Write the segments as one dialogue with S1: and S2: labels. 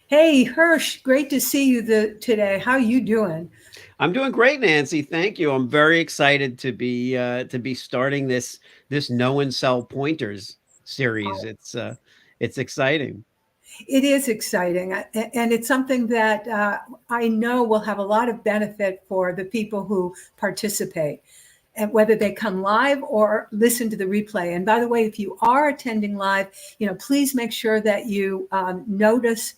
S1: Hey, Hersh, great to see you today. How you doing?
S2: I'm doing great, Nancy. Thank you. I'm very excited to be starting this Know and Sell Pointers series. It's exciting.
S1: It is exciting, and it's something that I know will have a lot of benefit for the people who participate, and whether they come live or listen to the replay. And by the way, if you are attending live, please make sure that you notice,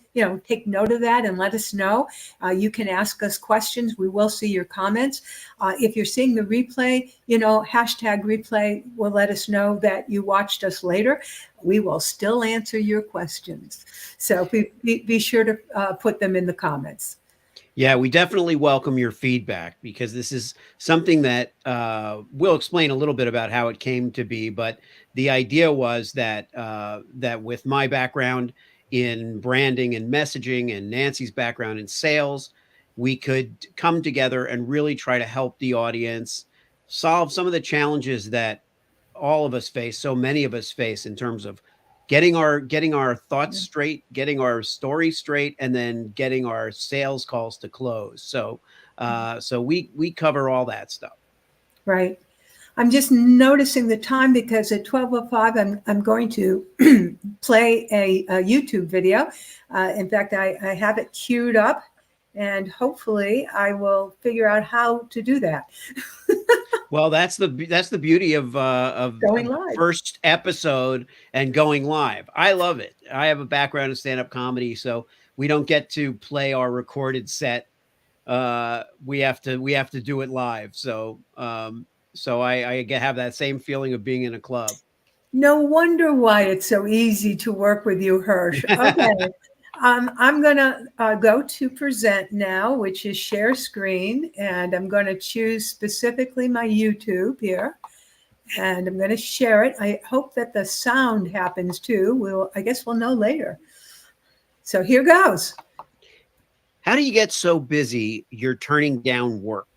S1: take note of that and let us know. You can ask us questions. We will see your comments. If you're seeing the replay, hashtag replay will let us know that you watched us later. We will still answer your questions. So be sure to put them in the comments.
S2: Yeah, we definitely welcome your feedback because this is something that we'll explain a little bit about how it came to be. But the idea was that with my background in branding and messaging, and Nancy's background in sales, we could come together and really try to help the audience solve some of the challenges that all of us face, so many of us face in terms of getting our thoughts straight, getting our story straight, and then getting our sales calls to close. So we cover all that stuff.
S1: Right. I'm just noticing the time because at 12:05 I'm going to play a YouTube video. In fact, I have it queued up, and hopefully I will figure out how to do that.
S2: Well, that's the beauty of
S1: Going
S2: the
S1: live.
S2: first episode and going live. I love it. I have a background in stand up comedy, so we don't get to play our recorded set. We have to do it live. So I have that same feeling of being in a club.
S1: No wonder why it's so easy to work with you, Hirsch. Okay. I'm going to go to present now, which is share screen, and I'm going to choose specifically my YouTube here, and I'm going to share it. I hope that the sound happens too. I guess we'll know later. So here goes.
S2: How do you get so busy you're turning down work?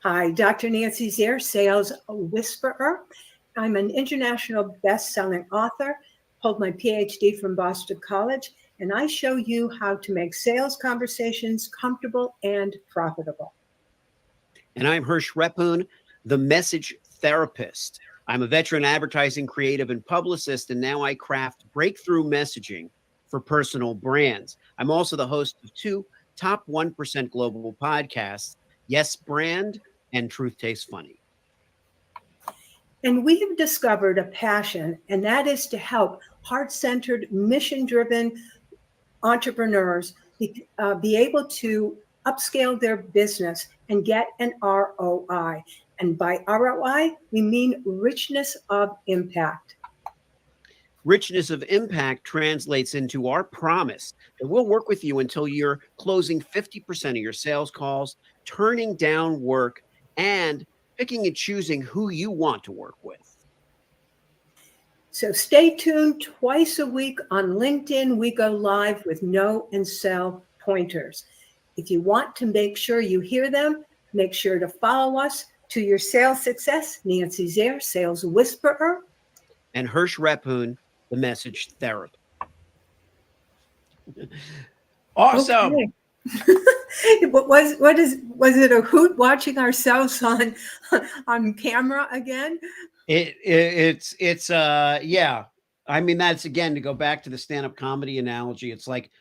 S1: Hi, Dr. Nancy Zare, Sales Whisperer. I'm an international best-selling author, hold my PhD from Boston College, and I show you how to make sales conversations comfortable and profitable.
S2: And I'm Hersh Rephun, the message therapist. I'm a veteran advertising creative and publicist, and now I craft breakthrough messaging for personal brands. I'm also the host of two top 1% global podcasts, Yes Brand and Truth Tastes Funny.
S1: And we have discovered a passion, and that is to help heart centered, mission driven entrepreneurs be able to upscale their business and get an ROI. And by ROI, we mean richness of impact.
S2: Richness of impact translates into our promise that we'll work with you until you're closing 50% of your sales calls, turning down work, and picking and choosing who you want to work with.
S1: So stay tuned. Twice a week on LinkedIn, we go live with know and sell pointers. If you want to make sure you hear them, make sure to follow us. To your sales success, Nancy Zare, Sales Whisperer.
S2: And Hersh Rephun, the message therapist. Awesome.
S1: Okay. Was it a hoot watching ourselves on camera again?
S2: It's yeah. I mean, that's again to go back to the stand-up comedy analogy. It's like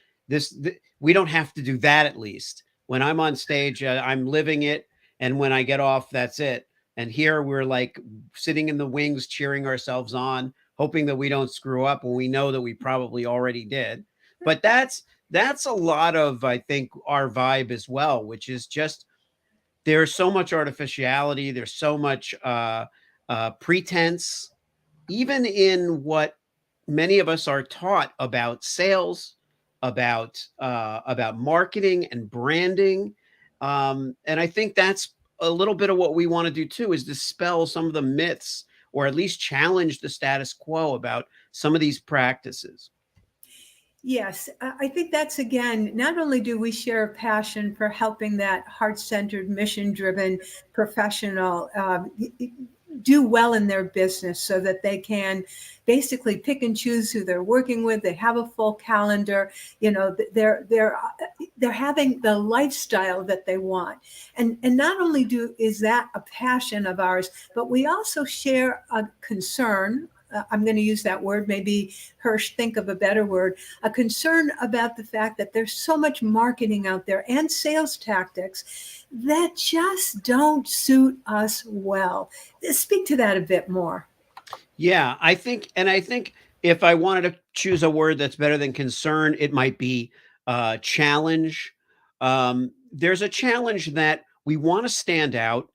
S2: we don't have to do that. At least when I'm on stage, I'm living it, and when I get off, that's it. And here we're like sitting in the wings, cheering ourselves on, hoping that we don't screw up when we know that we probably already did. But that's a lot of, I think, our vibe as well, which is just there's so much artificiality, there's so much pretense, even in what many of us are taught about sales, about marketing and branding, and I think that's a little bit of what we want to do too, is dispel some of the myths or at least challenge the status quo about some of these practices.
S1: Yes, I think that's again, not only do we share a passion for helping that heart centered, mission driven professional do well in their business so that they can basically pick and choose who they're working with. They have a full calendar. You know, they're having the lifestyle that they want. And not only is that a passion of ours, but we also share a concern. I'm going to use that word. Maybe Hersh, think of a better word. A concern about the fact that there's so much marketing out there and sales tactics that just don't suit us well. Speak to that a bit more.
S2: Yeah, I think if I wanted to choose a word that's better than concern, it might be challenge. There's a challenge that we want to stand out.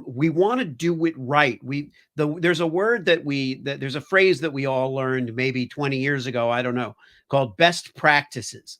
S2: We want to do it right. There's a word that there's a phrase that we all learned maybe 20 years ago, I don't know, called best practices.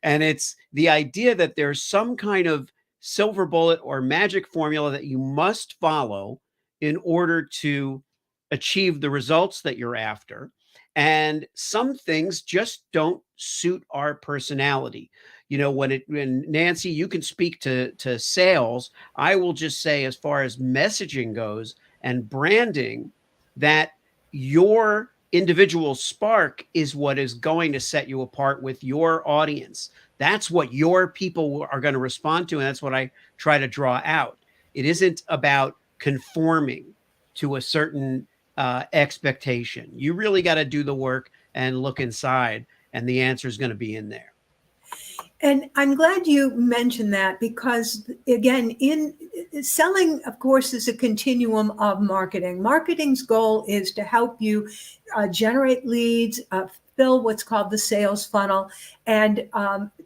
S2: And it's the idea that there's some kind of silver bullet or magic formula that you must follow in order to achieve the results that you're after. And some things just don't suit our personality. You know, when Nancy, you can speak to sales, I will just say, as far as messaging goes and branding, that your individual spark is what is going to set you apart with your audience. That's what your people are going to respond to. And that's what I try to draw out. It isn't about conforming to a certain expectation. You really got to do the work and look inside, and the answer is going to be in there.
S1: And I'm glad you mentioned that because, again, in selling, of course, is a continuum of marketing. Marketing's goal is to help you generate leads, fill what's called the sales funnel. And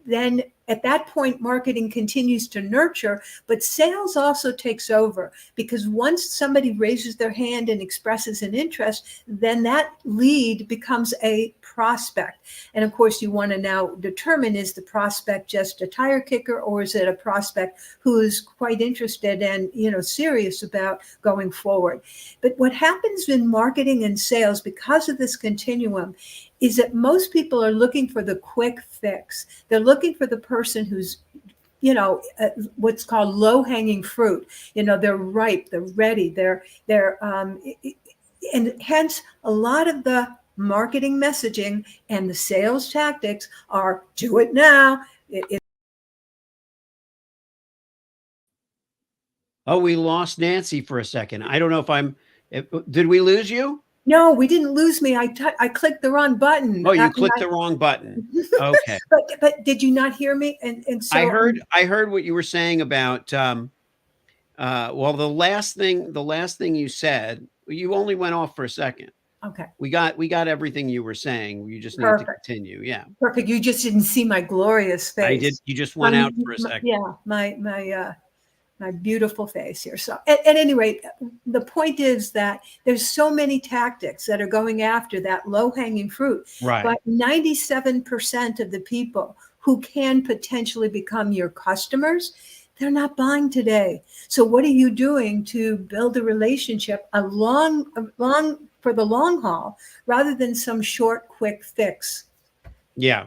S1: then at that point, marketing continues to nurture, but sales also takes over because once somebody raises their hand and expresses an interest, then that lead becomes a prospect. And of course, you want to now determine, is the prospect just a tire kicker or is it a prospect who is quite interested and, you know, serious about going forward? But what happens in marketing and sales because of this continuum is that most people are looking for the quick fix. They're looking for the person who's, you know, what's called low-hanging fruit. You know, they're ripe, they're ready, and hence a lot of the marketing messaging and the sales tactics are do it now.
S2: Oh, we lost Nancy for a second. I don't know did we lose you?
S1: No, we didn't lose me. I clicked the wrong button.
S2: Oh, you clicked the wrong button. Okay.
S1: But did you not hear me? And so
S2: I heard what you were saying about well, the last thing you said, you only went off for a second.
S1: okay.
S2: We got everything you were saying. You just needed to continue. Yeah.
S1: Perfect. You just didn't see my glorious face.
S2: I did. You just went out for a second.
S1: Yeah, my beautiful face here. So at any rate, the point is that there's so many tactics that are going after that low-hanging fruit.
S2: Right.
S1: But 97% of the people who can potentially become your customers, they're not buying today. So what are you doing to build a relationship for the long haul rather than some short, quick fix?
S2: Yeah.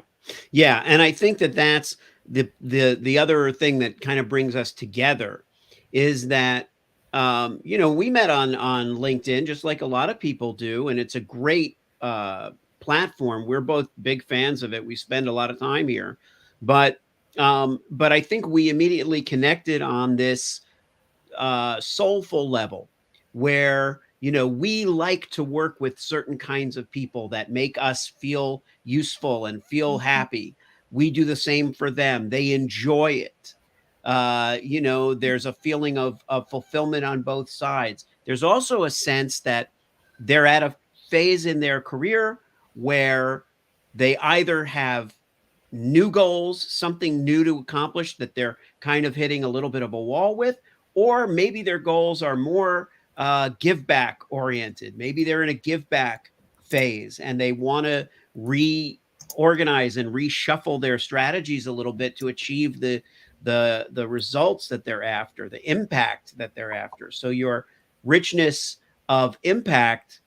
S2: Yeah. And I think that's the other thing that kind of brings us together is that, you know, we met on LinkedIn, just like a lot of people do. And it's a great platform. We're both big fans of it. We spend a lot of time here, but I think we immediately connected on this soulful level where, you know, we like to work with certain kinds of people that make us feel useful and feel happy. We do the same for them. They enjoy it. You know, there's a feeling of fulfillment on both sides. There's also a sense that they're at a phase in their career where they either have new goals, something new to accomplish that they're kind of hitting a little bit of a wall with, or maybe their goals are more give back oriented. Maybe they're in a give back phase and they want to reorganize and reshuffle their strategies a little bit to achieve the results that they're after, the impact that they're after. So your richness of impact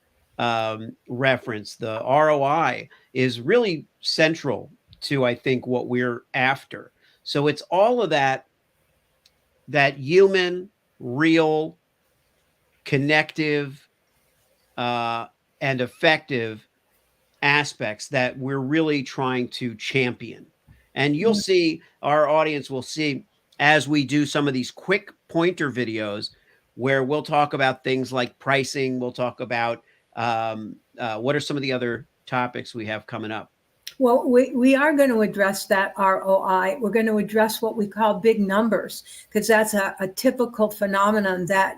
S2: reference, the ROI, is really central to, I think, what we're after. So it's all of that human, real connective, and effective aspects that we're really trying to champion. And you'll see, our audience will see, as we do some of these quick pointer videos where we'll talk about things like pricing. We'll talk about what are some of the other topics we have coming up.
S1: Well, we are going to address that ROI. We're going to address what we call big numbers, because that's a typical phenomenon that,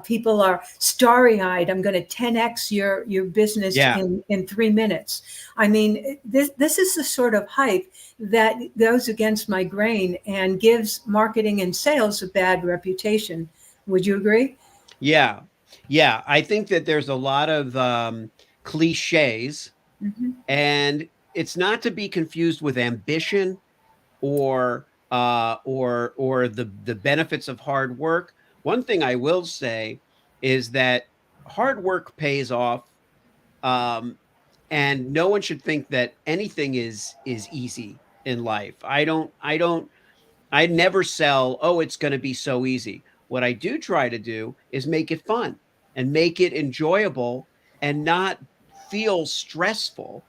S1: people are starry-eyed. I'm going to 10x your business
S2: Yeah.
S1: in 3 minutes. I mean, this is the sort of hype that goes against my grain and gives marketing and sales a bad reputation. Would you agree?
S2: Yeah. Yeah. I think that there's a lot of cliches,
S1: Mm-hmm.
S2: and it's not to be confused with ambition or the benefits of hard work. One thing I will say is that hard work pays off, um, and no one should think that anything is easy in life. I never sell, oh, it's going to be so easy. What I do try to do is make it fun and make it enjoyable and not feel stressful,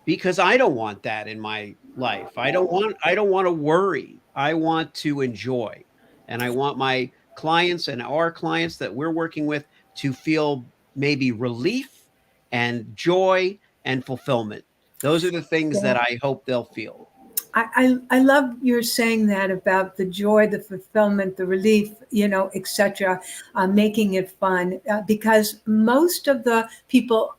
S2: because I don't want that in my life. I don't want to worry. I want to enjoy. And I want my clients and our clients that we're working with to feel maybe relief and joy and fulfillment. Those are the things that I hope they'll feel.
S1: I love your saying that about the joy, the fulfillment, the relief, etc., making it fun, because most of the people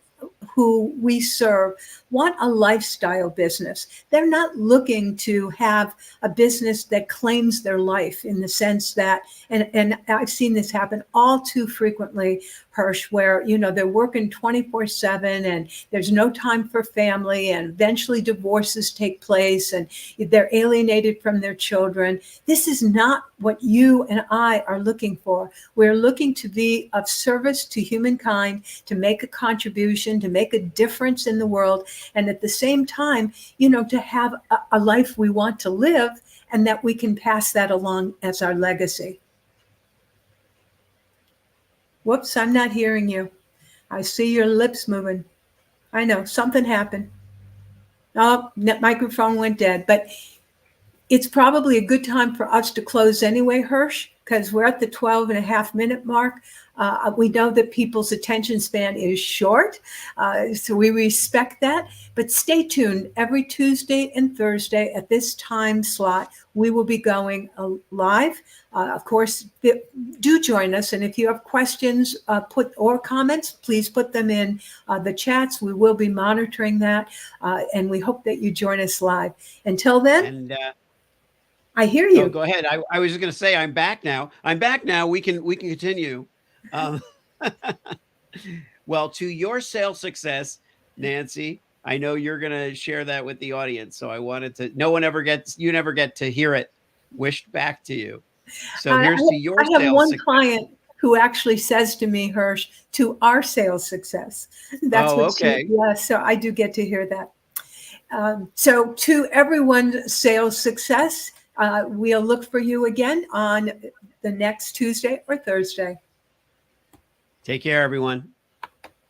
S1: who we serve want a lifestyle business. They're not looking to have a business that claims their life, in the sense that, and I've seen this happen all too frequently, Hersh, where, they're working 24/7 and there's no time for family, and eventually divorces take place and they're alienated from their children. This is not what you and I are looking for. We're looking to be of service to humankind, to make a contribution, to make a difference in the world, and at the same time, to have a life we want to live, and that we can pass that along as our legacy. Whoops, I'm not hearing you. I see your lips moving. I know, something happened. Oh, microphone went dead. But it's probably a good time for us to close anyway, Hersh, because we're at the 12.5-minute mark. We know that people's attention span is short, so we respect that. But stay tuned. Every Tuesday and Thursday at this time slot, we will be going live. Of course, do join us. And if you have questions or comments, please put them in the chats. We will be monitoring that. And we hope that you join us live. Until then,
S2: And
S1: I hear you.
S2: oh, go ahead. I was just going to say, I'm back now. I'm back now. We can continue. Um, well, to your sales success, Nancy, I know you're going to share that with the audience. So I wanted to, you never get to hear it wished back to you. So here's to your
S1: I have
S2: sales
S1: one
S2: success.
S1: client who actually says to me, Hersh, to our sales success. That's what
S2: okay.
S1: yeah, so I do get to hear that. So to everyone's sales success, we'll look for you again on the next Tuesday or Thursday.
S2: Take care, everyone.